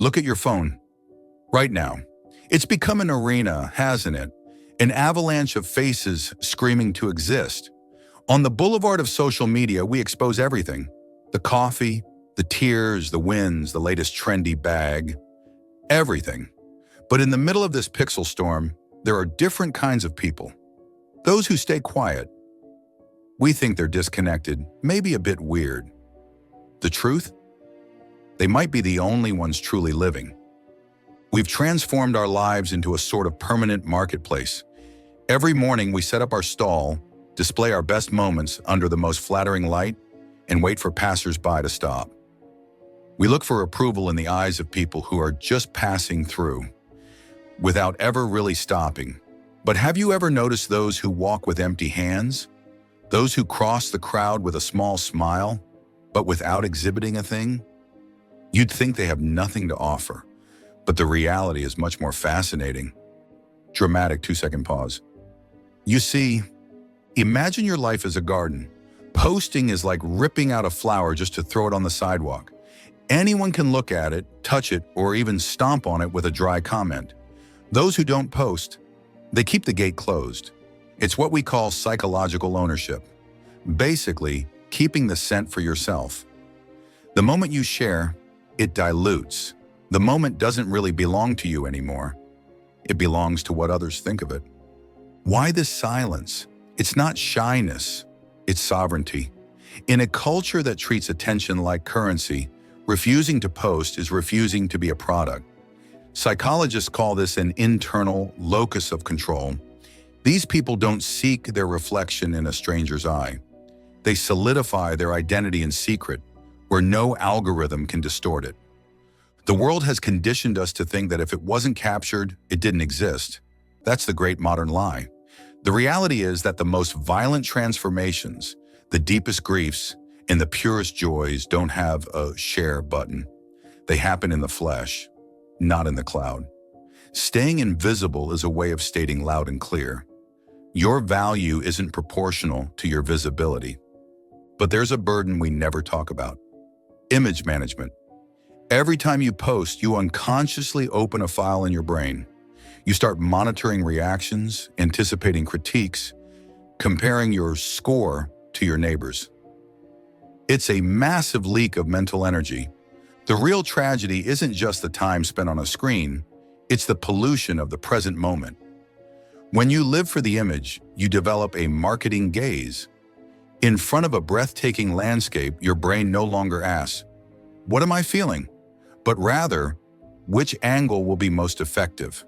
Look at your phone right now. It's become an arena, hasn't it? An avalanche of faces screaming to exist. On the boulevard of social media, we expose everything. The coffee, the tears, the wins, the latest trendy bag, everything. But in the middle of this pixel storm, there are different kinds of people. Those who stay quiet. We think they're disconnected, maybe a bit weird. The truth? They might be the only ones truly living. We've transformed our lives into a sort of permanent marketplace. Every morning we set up our stall, display our best moments under the most flattering light, and wait for passers-by to stop. We look for approval in the eyes of people who are just passing through, without ever really stopping. But have you ever noticed those who walk with empty hands? Those who cross the crowd with a small smile, but without exhibiting a thing? You'd think they have nothing to offer, but the reality is much more fascinating. Dramatic 2-second pause. You see, imagine your life as a garden. Posting is like ripping out a flower just to throw it on the sidewalk. Anyone can look at it, touch it, or even stomp on it with a dry comment. Those who don't post, they keep the gate closed. It's what we call psychological ownership. Basically, keeping the scent for yourself. The moment you share, it dilutes. The moment doesn't really belong to you anymore. It belongs to what others think of it. Why this silence? It's not shyness, it's sovereignty. In a culture that treats attention like currency, refusing to post is refusing to be a product. Psychologists call this an internal locus of control. These people don't seek their reflection in a stranger's eye. They solidify their identity in secret, where no algorithm can distort it. The world has conditioned us to think that if it wasn't captured, it didn't exist. That's the great modern lie. The reality is that the most violent transformations, the deepest griefs, and the purest joys don't have a share button. They happen in the flesh, not in the cloud. Staying invisible is a way of stating loud and clear. Your value isn't proportional to your visibility. But there's a burden we never talk about. Image management. Every time you post, you unconsciously open a file in your brain. You start monitoring reactions, anticipating critiques, comparing your score to your neighbors. It's a massive leak of mental energy. The real tragedy isn't just the time spent on a screen, it's the pollution of the present moment. When you live for the image, you develop a marketing gaze. In front of a breathtaking landscape, your brain no longer asks, "What am I feeling?" but rather, "Which angle will be most effective?"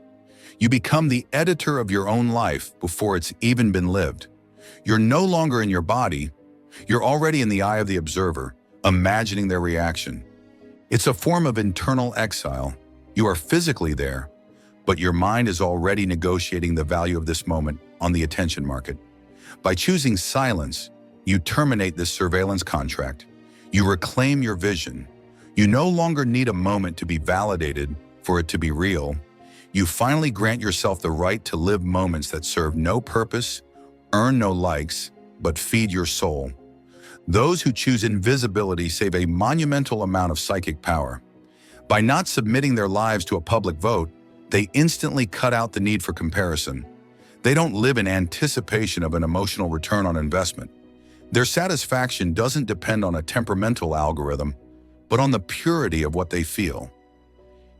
You become the editor of your own life before it's even been lived. You're no longer in your body, you're already in the eye of the observer, imagining their reaction. It's a form of internal exile. You are physically there, but your mind is already negotiating the value of this moment on the attention market. By choosing silence, you terminate this surveillance contract. You reclaim your vision. You no longer need a moment to be validated for it to be real. You finally grant yourself the right to live moments that serve no purpose, earn no likes, but feed your soul. Those who choose invisibility save a monumental amount of psychic power. By not submitting their lives to a public vote, they instantly cut out the need for comparison. They don't live in anticipation of an emotional return on investment. Their satisfaction doesn't depend on a temperamental algorithm, but on the purity of what they feel.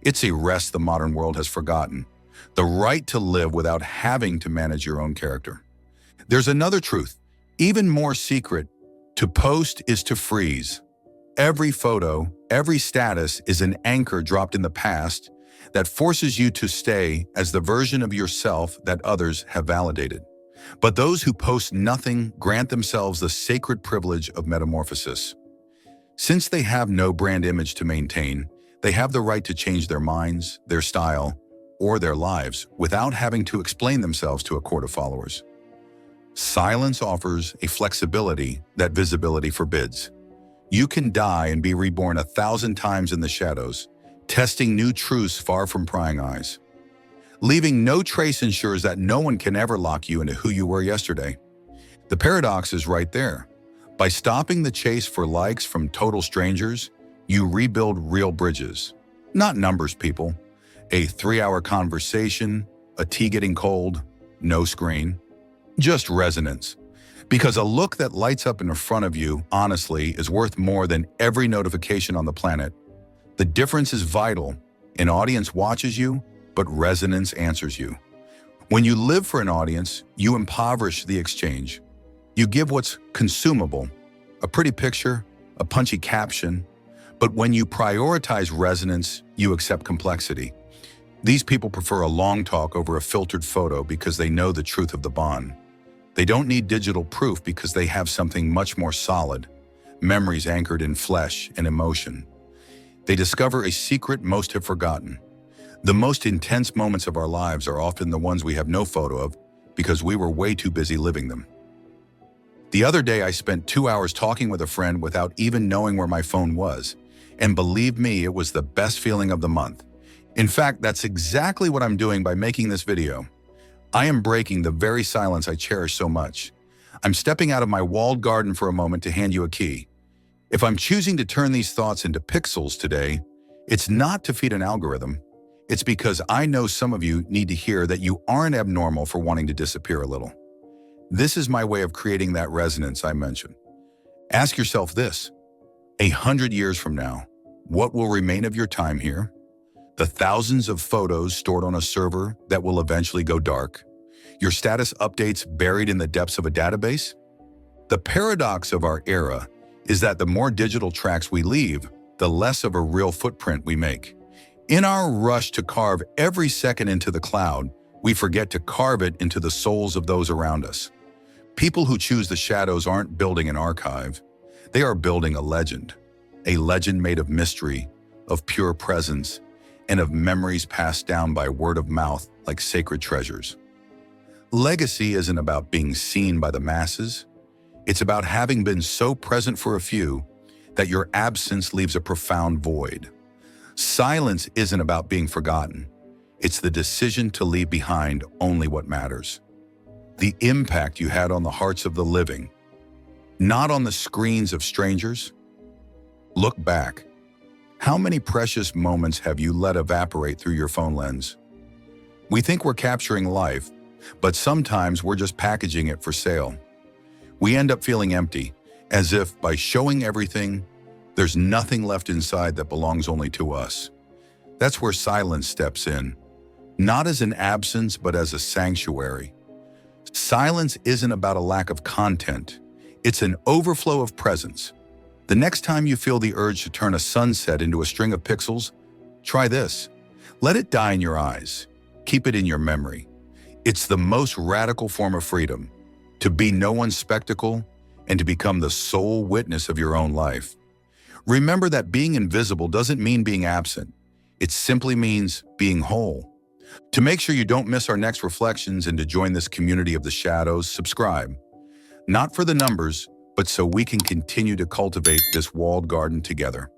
It's a rest the modern world has forgotten, the right to live without having to manage your own character. There's another truth, even more secret. To post is to freeze. Every photo, every status is an anchor dropped in the past that forces you to stay as the version of yourself that others have validated. But those who post nothing grant themselves the sacred privilege of metamorphosis. Since they have no brand image to maintain, they have the right to change their minds, their style, or their lives without having to explain themselves to a court of followers. Silence offers a flexibility that visibility forbids. You can die and be reborn 1,000 times in the shadows, testing new truths far from prying eyes. Leaving no trace ensures that no one can ever lock you into who you were yesterday. The paradox is right there. By stopping the chase for likes from total strangers, you rebuild real bridges. Not numbers, people. A 3-hour conversation, a tea getting cold, no screen. Just resonance. Because a look that lights up in front of you, honestly, is worth more than every notification on the planet. The difference is vital. An audience watches you, but resonance answers you. When you live for an audience, you impoverish the exchange. You give what's consumable, a pretty picture, a punchy caption, but when you prioritize resonance, you accept complexity. These people prefer a long talk over a filtered photo because they know the truth of the bond. They don't need digital proof because they have something much more solid, memories anchored in flesh and emotion. They discover a secret most have forgotten. The most intense moments of our lives are often the ones we have no photo of because we were way too busy living them. The other day, I spent 2 hours talking with a friend without even knowing where my phone was. And believe me, it was the best feeling of the month. In fact, that's exactly what I'm doing by making this video. I am breaking the very silence I cherish so much. I'm stepping out of my walled garden for a moment to hand you a key. If I'm choosing to turn these thoughts into pixels today, it's not to feed an algorithm. It's because I know some of you need to hear that you aren't abnormal for wanting to disappear a little. This is my way of creating that resonance I mentioned. Ask yourself this: 100 years from now, what will remain of your time here? The thousands of photos stored on a server that will eventually go dark? Your status updates buried in the depths of a database? The paradox of our era is that the more digital tracks we leave, the less of a real footprint we make. In our rush to carve every second into the cloud, we forget to carve it into the souls of those around us. People who choose the shadows aren't building an archive. They are building a legend made of mystery, of pure presence, and of memories passed down by word of mouth like sacred treasures. Legacy isn't about being seen by the masses. It's about having been so present for a few that your absence leaves a profound void. Silence isn't about being forgotten. It's the decision to leave behind only what matters. The impact you had on the hearts of the living, not on the screens of strangers. Look back. How many precious moments have you let evaporate through your phone lens? We think we're capturing life, but sometimes we're just packaging it for sale. We end up feeling empty, as if by showing everything, there's nothing left inside that belongs only to us. That's where silence steps in, not as an absence, but as a sanctuary. Silence isn't about a lack of content. It's an overflow of presence. The next time you feel the urge to turn a sunset into a string of pixels, try this. Let it die in your eyes. Keep it in your memory. It's the most radical form of freedom, to be no one's spectacle and to become the sole witness of your own life. Remember that being invisible doesn't mean being absent. It simply means being whole. To make sure you don't miss our next reflections and to join this community of the shadows, subscribe. Not for the numbers, but so we can continue to cultivate this walled garden together.